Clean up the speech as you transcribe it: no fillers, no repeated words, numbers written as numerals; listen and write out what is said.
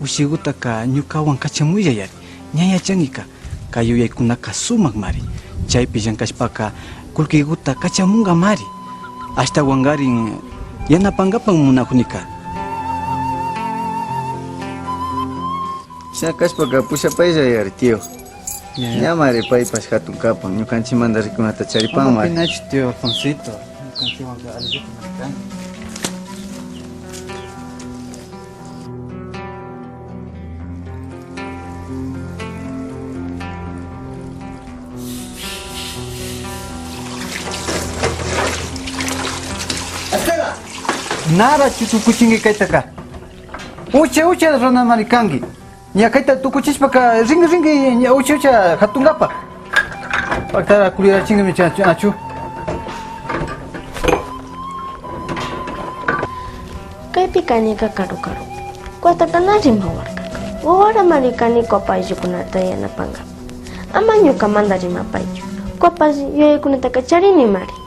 ushigutaka ñukawan kachamuyayari ñayachanka kay yuyaykunaka sumak mari chaypi llankashpaka kullkiguta kachamunga mari hasta wangarin yanapangapan munajunika Shakashpaka pushapayayari tío ñamari paypas hatun kapan ñukanchimanta rikunata charipanmari pinachu tío Alfonsito ñukanchimanta allikunata nara chuchukuchingi kaytaka ucha rana marikangi ña kayta tukuchishpaka ringi ucha hatungapa paktara kulirachingmi achu kaypi kanika karu kuatakanari mawarkaka wawara marikani kopa ayllukunata yanapanga ama ñukamanta rimapaychu kopas yuyaykunataka charini mari